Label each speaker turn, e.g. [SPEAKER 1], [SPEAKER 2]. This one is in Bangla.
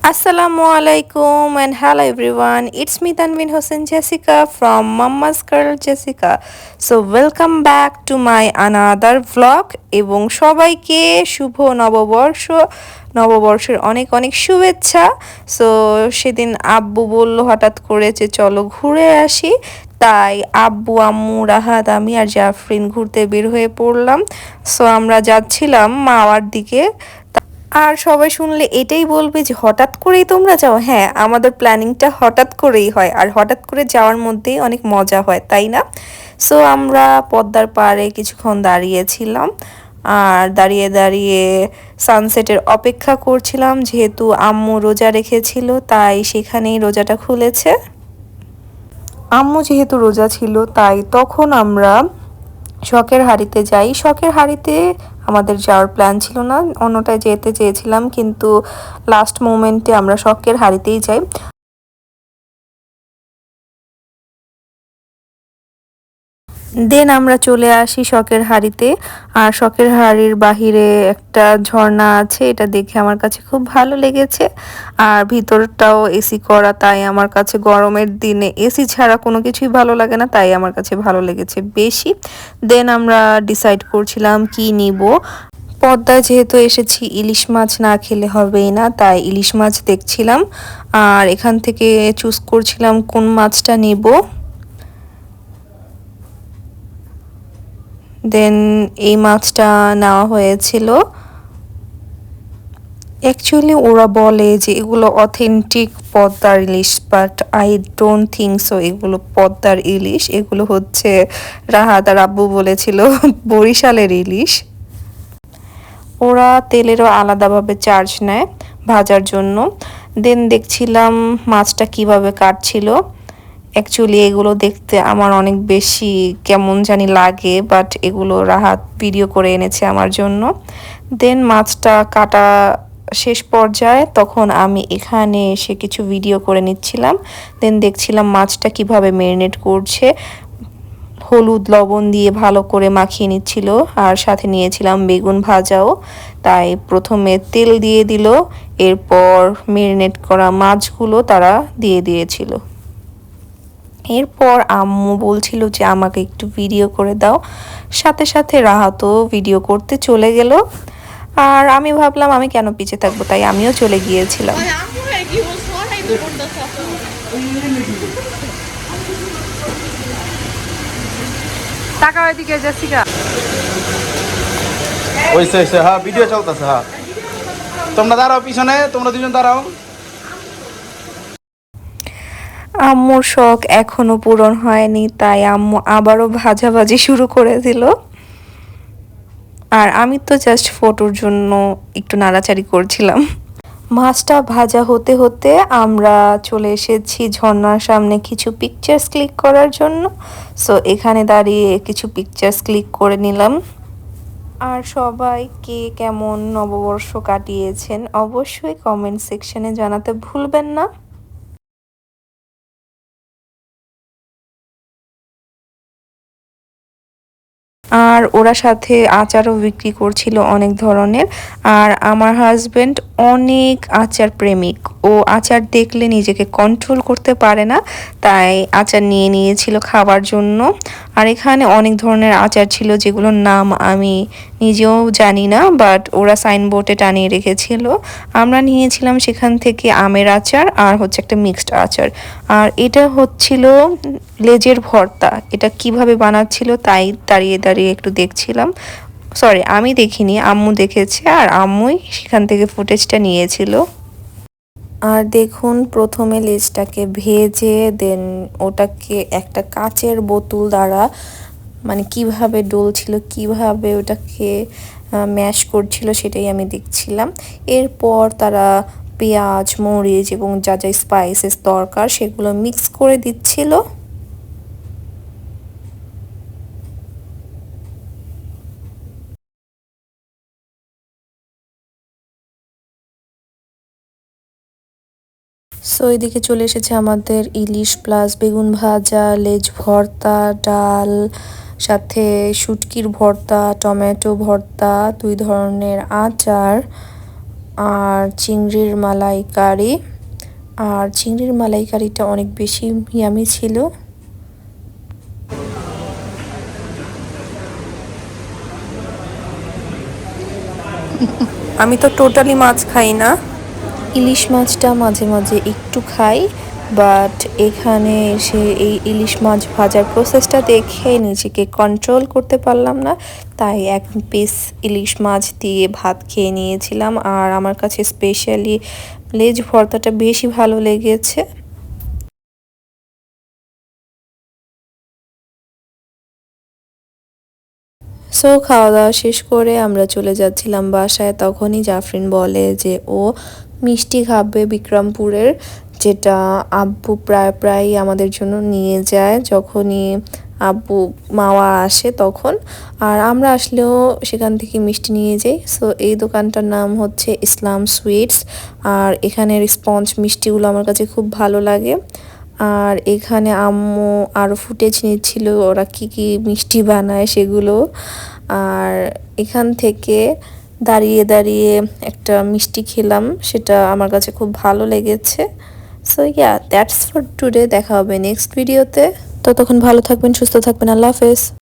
[SPEAKER 1] Assalamualaikum and hello everyone. It's me Tanvin Hossein Jessica from Mama's Girl Jessica. So welcome back to my another vlog এবং সবাইকে শুভ নববর্ষ নববর্ষের অনেক অনেক শুভেচ্ছা। সো সেদিন আব্বু বলল হঠাৎ করে যে চলো ঘুরে আসি, তাই আব্বু আম্মু রাহাত আমি আর জাফরিন ঘুরতে বের হয়ে পড়লাম। সো আমরা যাচ্ছিলাম মাওয়ার দিকে। আর সবাই শুনলে এটাই বলবে যে হঠাৎ করেই তোমরা যাও। হ্যাঁ, আমাদের প্ল্যানিংটা হঠাৎ করেই হয় আর হঠাৎ করে যাওয়ার মধ্যেই অনেক মজা হয়, তাই না? সো আমরা পদ্মার পাড়ে কিছুক্ষণ দাঁড়িয়েছিলাম আর দাঁড়িয়ে দাঁড়িয়ে সানসেটের অপেক্ষা করছিলাম, যেহেতু আম্মু রোজা রেখেছিল তাই সেখানেই রোজাটা খুলেছে। আম্মু যেহেতু রোজা ছিল তাই তখন আমরা শখের হাড়িতে যাই। শখের হাড়িতে আমাদের যাওয়ার প্ল্যান ছিল না, অন্যটায় যেতে চেয়েছিলাম, কিন্তু লাস্ট মোমেন্টে আমরা শখের হাড়িতেই যাই। দেন আমরা চলে আসি শখের হাড়িতে। আর শখের হাড়ির বাহিরে একটা ঝর্ণা আছে, এটা দেখে আমার কাছে খুব ভালো লেগেছে। আর ভিতরটাও এসি করা, তাই আমার কাছে গরমের দিনে এসি ছাড়া কোনো কিছুই ভালো লাগে না, তাই আমার কাছে ভালো লেগেছে বেশি। দেন আমরা ডিসাইড করছিলাম কি নিব। পদ্মায় যেহেতু এসেছি ইলিশ মাছ না খেলে হবেই না, তাই ইলিশ মাছ দেখছিলাম আর এখান থেকে চুজ করছিলাম কোন মাছটা নিব। দেন এই মাছটা নেওয়া হয়েছিল। অ্যাকচুয়ালি ওরা বলে যে এগুলো অথেন্টিক পদ্মার ইলিশ, but I don't think so এগুলো পদ্মার ইলিশ। এগুলো হচ্ছে রাহাত আর আব্বু বলেছিল বরিশালের ইলিশ। ওরা তেলেরও আলাদাভাবে চার্জ নেয় ভাজার জন্য। দেন দেখছিলাম মাছটা কিভাবে কাটছিল। অ্যাকচুয়ালি এগুলো দেখতে আমার অনেক বেশি কেমন জানি লাগে, বাট এগুলো রাহাত ভিডিও করে এনেছে আমার জন্য। দেন মাছটা কাটা শেষ পর্যায়ে তখন আমি এখানে এসে কিছু ভিডিও করে নিচ্ছিলাম। দেন দেখছিলাম মাছটা কিভাবে ম্যারিনেট করছে, হলুদ লবণ দিয়ে ভালো করে মাখিয়ে নিচ্ছিল আর সাথে নিয়েছিলাম বেগুন ভাজাও। তাই প্রথমে তেল দিয়ে দিল, এরপর ম্যারিনেট করা মাছগুলো তারা দিয়ে দিয়েছিল। এরপর আম্মু বলছিল যে আমাকে একটু ভিডিও করে দাও, সাথে সাথে রাহাতও ভিডিও করতে চলে গেল। আর আমি ভাবলাম আমি কেন পিছিয়ে থাকবো, তাই আমিও চলে গিয়েছিলাম। টাকা ওইদিকে জেসিকা
[SPEAKER 2] ওইসে ওইসে হ্যাঁ, ভিডিও চলতেছে। হ্যাঁ, তোমরা দাঁড়াও পিছনে, তোমরা দুজন দাঁড়াও।
[SPEAKER 1] আম্মুর শখ এখনো পূরণ হয়নি, তাই আম্মু আবারও ভাজাভাজি শুরু করে দিল। আর আমি তো জাস্ট ফটোর জন্য একটু নাড়াচাড়ি করছিলাম। মাছটা ভাজা হতে হতে আমরা চলে এসেছি ঝর্ণার সামনে কিছু পিকচার্স ক্লিক করার জন্য। সো এখানে দাঁড়িয়ে কিছু পিকচার্স ক্লিক করে নিলাম। আর সবাই কে কেমন নববর্ষ কাটিয়েছেন অবশ্যই কমেন্ট সেকশনে জানাতে ভুলবেন না। আর ওরা সাথে আচারও বিক্রি করছিল অনেক ধরনের। আর আমার হাজবেন্ড অনেক আচার প্রেমিক, ও আচার দেখলে নিজেকে কন্ট্রোল করতে পারে না, তাই আচার নিয়ে নিয়েছিল খাবার জন্য। আর এখানে অনেক ধরনের আচার ছিল যেগুলোর নাম আমি নিজেও জানি না, বাট ওরা সাইনবোর্ডে টানিয়ে রেখেছিল। আমরা নিয়েছিলাম সেখান থেকে আমের আচার আর হচ্ছে একটা মিক্সড আচার। আর এটা হচ্ছিল লেজের ভর্তা। এটা কিভাবে বানাচ্ছিল তাই দাঁড়িয়ে দাঁড়িয়ে একটু দেখছিলাম। সরি, আমি দেখিনি, আম্মু দেখেছে আর আম্মুই সেখান থেকে ফুটেজটা নিয়েছিল। আর দেখুন প্রথমে লেজটাকে ভেজে দেন ওটাকে একটা কাচের বোতল দ্বারা মানে কিভাবে ডলছিল, কিভাবে ওটাকে ম্যাশ করছিল সেটাই আমি দেখছিলাম। এরপর তারা পেঁয়াজ মরিচ এবং যা যা স্পাইসেস দরকার সেগুলো মিক্স করে দিচ্ছিল। সো এদিকে চলে এসেছে আমাদের ইলিশ প্লাস বেগুন ভাজা, লেজ ভর্তা, ডাল, সাথে শুটকির ভর্তা, টমেটো ভর্তা, 2 ধরনের আচার, আর চিংড়ির মালাইকারি। আর চিংড়ির মালাইকারিটা অনেক বেশি ইয়ামি ছিল। আমি তো টোটালি মাছ খাই না, ইলিশ মাছটা মাঝে মাঝে একটু খাই, বাট এখানে এসে এই ইলিশ মাছ ভাজার প্রসেসটা দেখে নিজেকে কন্ট্রোল করতে পারলাম না, তাই এক পিস ইলিশ মাছ দিয়ে ভাত খেয়ে নিয়েছিলাম। আর আমার কাছে স্পেশালি লেজ ভর্তাটা বেশি ভালো লেগেছে। সো খাওয়া দাওয়া শেষ করে আমরা চলে যাচ্ছিলাম বাসায়, তখনই জাফরিন বলে যে ও মিষ্টি খাবে বিক্রমপুরের, যেটা আব্বু প্রায় প্রায় আমাদের জন্য নিয়ে যায় যখনই আব্বু মাওয়া আসে তখন। আর আমরা আসলেও সেখান থেকে মিষ্টি নিয়ে যাই। সো এই দোকানটার নাম হচ্ছে ইসলাম সুইটস। আর এখানের স্পঞ্জ মিষ্টিগুলো আমার কাছে খুব ভালো লাগে। আর এখানে আম্মু আরও ফুটেজ নিচ্ছিল ওরা কি কি মিষ্টি বানায় সেগুলো। আর এখান থেকে দাঁড়িয়ে দাঁড়িয়ে একটা মিষ্টি খেলাম, সেটা আমার কাছে খুব ভালো লেগেছে। So yeah, that's for today. দেখা হবে নেক্সট ভিডিওতে। ততক্ষণ ভালো থাকবেন, সুস্থ থাকবেন। আল্লাহ হাফেজ।